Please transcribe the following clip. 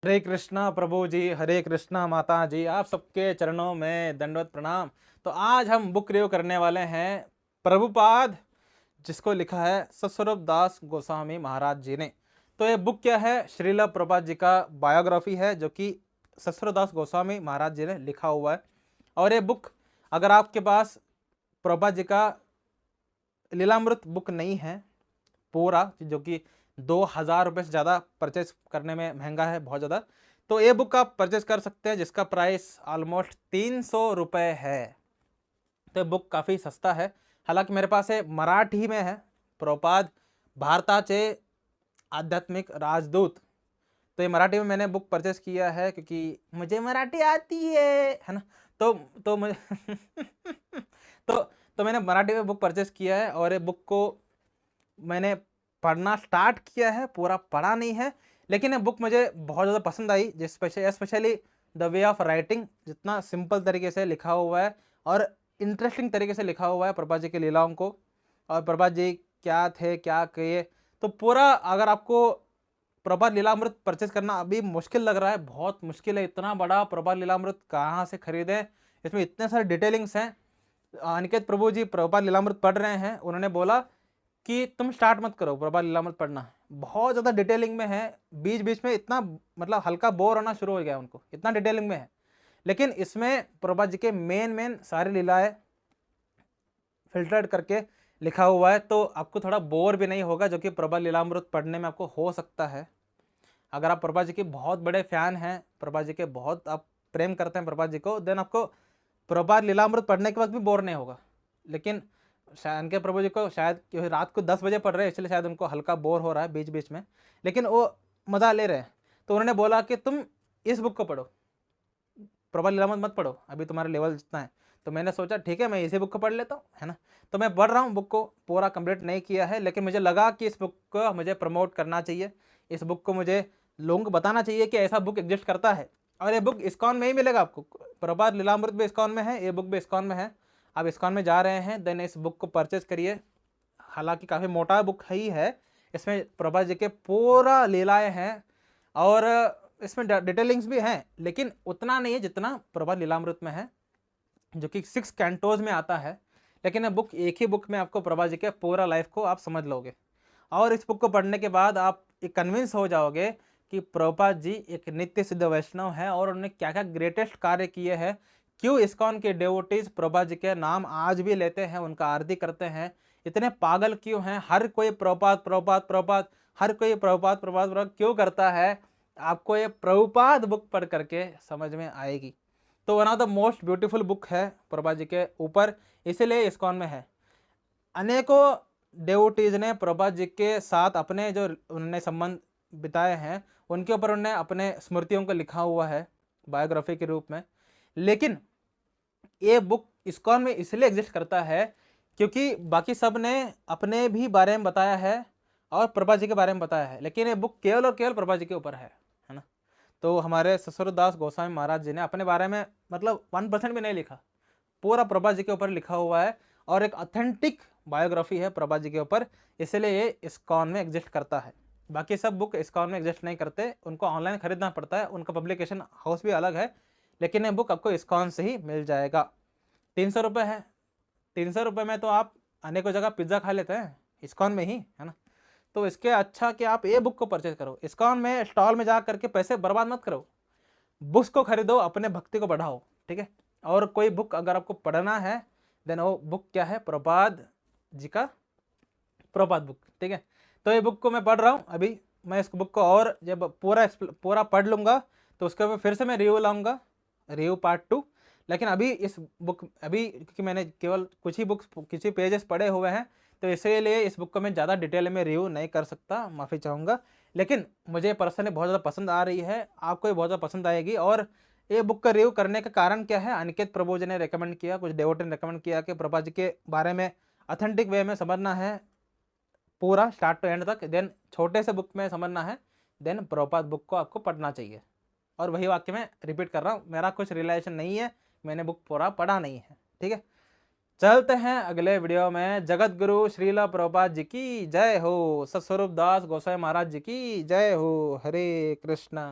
हरे कृष्णा प्रभु जी, हरे कृष्णा माता जी, आप सबके चरणों में दंडवत प्रणाम। तो आज हम बुक रिव्यू करने वाले हैं प्रभुपाद, जिसको लिखा है सस्वरूप दास गोस्वामी महाराज जी ने। तो ये बुक क्या है? श्रील प्रभुपाद जी का बायोग्राफी है, जो कि सस्वरूप दास गोस्वामी महाराज जी ने लिखा हुआ है। और ये बुक, अगर आपके पास प्रभुपाद जी का लीलामृत बुक नहीं है पूरा, जो कि 2,000 रुपये से ज़्यादा परचेज करने में महंगा है, बहुत ज़्यादा, तो ये बुक आप परचेज कर सकते हैं, जिसका प्राइस ऑलमोस्ट 300 रुपये है। तो ये बुक काफ़ी सस्ता है। हालांकि मेरे पास ये मराठी में है, प्रभुपाद भारताचे आध्यात्मिक राजदूत। तो ये मराठी में मैंने बुक परचेस किया है, क्योंकि मुझे मराठी आती है ना। तो मुझे तो तो मैंने मराठी में बुक परचेस किया है, और ये बुक को मैंने पढ़ना स्टार्ट किया है, पूरा पढ़ा नहीं है, लेकिन ये बुक मुझे बहुत ज़्यादा पसंद आई। Specially the way of writing, जितना सिंपल तरीके से लिखा हुआ है और इंटरेस्टिंग तरीके से लिखा हुआ है प्रभुपाद जी की लीलाओं को, और प्रभुपाद जी क्या थे, क्या किए। तो पूरा, अगर आपको प्रभुपाद लीलामृत परचेज करना अभी मुश्किल लग रहा है, बहुत मुश्किल है, इतना बड़ा प्रभुपाद लीलामृत कहाँ से खरीदें, इसमें इतने सारे डिटेलिंग्स हैं। अनिकेत प्रभु जी प्रभुपाद लीलामृत पढ़ रहे हैं, उन्होंने बोला कि तुम स्टार्ट मत करो प्रभुपाद लीलामृत पढ़ना, बहुत ज़्यादा डिटेलिंग में है। बीच बीच में इतना, मतलब हल्का बोर होना शुरू हो गया उनको, इतना डिटेलिंग में है। लेकिन इसमें प्रभुपाद जी के मेन सारी लीलाएं फिल्टर्ड करके लिखा हुआ है, तो आपको थोड़ा बोर भी नहीं होगा, जो कि प्रभुपाद लीलामृत पढ़ने में आपको हो सकता है। अगर आप प्रभुपाद जी के बहुत बड़े फैन हैं, प्रभुपाद जी के बहुत आप प्रेम करते हैं प्रभुपाद जी को, देन आपको प्रभुपाद लीलामृत पढ़ने के वक्त भी बोर नहीं होगा। लेकिन शायद इनके प्रभु जी को, शायद क्योंकि रात को 10 बजे पढ़ रहे हैं, इसलिए शायद उनको हल्का बोर हो रहा है बीच बीच में, लेकिन वो मज़ा ले रहे हैं। तो उन्होंने बोला कि तुम इस बुक को पढ़ो, प्रभुपाद लीलामृत मत पढ़ो, अभी तुम्हारा लेवल जितना है। तो मैंने सोचा ठीक है, मैं इसी बुक को पढ़ लेता हूँ, है ना। तो मैं पढ़ रहा हूँ, बुक को पूरा कंप्लीट नहीं किया है, लेकिन मुझे लगा कि इस बुक को मुझे प्रमोट करना चाहिए, इस बुक को मुझे लोगों को बताना चाहिए कि ऐसा बुक एग्जिस्ट करता है। और ये बुक इस्कॉन में ही मिलेगा आपको, प्रभुपाद लीलामृत भी इस्कॉन में है, ये बुक भी इस्कॉन में है। आप इस्कॉन में जा रहे हैं, देन इस बुक को परचेज करिए। हालांकि काफ़ी मोटा बुक ही है, इसमें प्रभुपाद जी के पूरा लीलाएँ हैं, और इसमें डिटेलिंग्स भी हैं, लेकिन उतना नहीं है जितना प्रभुपाद लीलामृत में है, जो कि 6 कैंटोज में आता है। लेकिन ये बुक, एक ही बुक में आपको प्रभुपाद जी के पूरा लाइफ को आप समझ लोगे, और इस बुक को पढ़ने के बाद आप एक कन्विंस हो जाओगे कि प्रभुपाद जी एक नित्य सिद्ध वैष्णव है, और उन्होंने क्या क्या ग्रेटेस्ट कार्य किए हैं, क्यों इस्कॉन के डेवोटीज प्रभुपाद जी के नाम आज भी लेते हैं, उनका आरती करते हैं, इतने पागल क्यों हैं, हर कोई प्रभुपाद प्रभुपाद प्रभुपाद, हर कोई प्रभुपाद प्रभुपाद प्रभुपाद क्यों करता है। आपको ये प्रभुपाद बुक पढ़ करके समझ में आएगी। तो one of the most beautiful book है प्रभुपाद जी के ऊपर, इसीलिए इस्कॉन में है। अनेकों डेवोटीज ने प्रभुपाद जी के साथ अपने जो उन्होंने संबंध बिताए हैं, उनके ऊपर उन्होंने अपने स्मृतियों को लिखा हुआ है बायोग्राफी के रूप में। लेकिन ये बुक इस्कॉन में इसलिए एग्जिस्ट करता है क्योंकि बाकी सब ने अपने भी बारे में बताया है और प्रभुपाद जी के बारे में बताया है, लेकिन ये बुक केवल और केवल प्रभुपाद जी के ऊपर है ना। तो हमारे सस्वरूप दास गोस्वामी महाराज जी ने अपने बारे में मतलब 1% भी नहीं लिखा, पूरा प्रभुपाद जी के ऊपर लिखा हुआ है, और एक ऑथेंटिक बायोग्राफी है प्रभुपाद जी के ऊपर, इसलिए ये इस्कॉन में एग्जिस्ट करता है। बाकी सब बुक इस्कॉन में एग्जिस्ट नहीं करते, उनको ऑनलाइन खरीदना पड़ता है, उनका पब्लिकेशन हाउस भी अलग है, लेकिन ये बुक आपको इस्कॉन से ही मिल जाएगा। 300 रुपये है, 300 रुपये में तो आप अनेकों जगह पिज्ज़ा खा लेते हैं, इस्कॉन में ही, है ना। तो इसके अच्छा कि आप ये बुक को परचेज करो, इस्कॉन में स्टॉल में जा करके पैसे बर्बाद मत करो, बुक्स को खरीदो, अपने भक्ति को बढ़ाओ, ठीक है। और कोई बुक अगर आपको पढ़ना है, देन वो बुक क्या है? प्रभुपाद जी का प्रभुपाद बुक, ठीक है। तो ये बुक को मैं पढ़ रहा हूँ अभी, मैं इस बुक को और जब पूरा पढ़ लूँगा तो उसके ऊपर फिर से मैं रिव्यू लाऊंगा, रिव्यू पार्ट 2। लेकिन अभी इस बुक, अभी क्योंकि मैंने केवल कुछ ही बुक्स, कुछ ही पेजेस पढ़े हुए हैं, तो इसीलिए इस बुक को मैं ज़्यादा डिटेल में रिव्यू नहीं कर सकता, माफ़ी चाहूँगा। लेकिन मुझे पर्सनली बहुत ज़्यादा पसंद आ रही है, आपको भी बहुत ज़्यादा पसंद आएगी। और ये बुक का रिव्यू करने का कारण क्या है? अनिकेत प्रभु जी ने रिकमेंड किया, कुछ डेवोटी ने रिकमेंड किया कि प्रभुपाद जी के बारे में ऑथेंटिक वे में समझना है, पूरा स्टार्ट टू एंड तक, देन छोटे से बुक में समझना है, देन प्रभुपाद बुक को आपको पढ़ना चाहिए। और वही वाक्य मैं रिपीट कर रहा हूँ, मेरा कुछ रिलेशन नहीं है, मैंने बुक पूरा पढ़ा नहीं है, ठीक है। चलते हैं अगले वीडियो में। जगत गुरु श्रील प्रभुपाद जी की जय हो, सस्वरूप दास गोसाई महाराज जी की जय हो। हरे कृष्णा।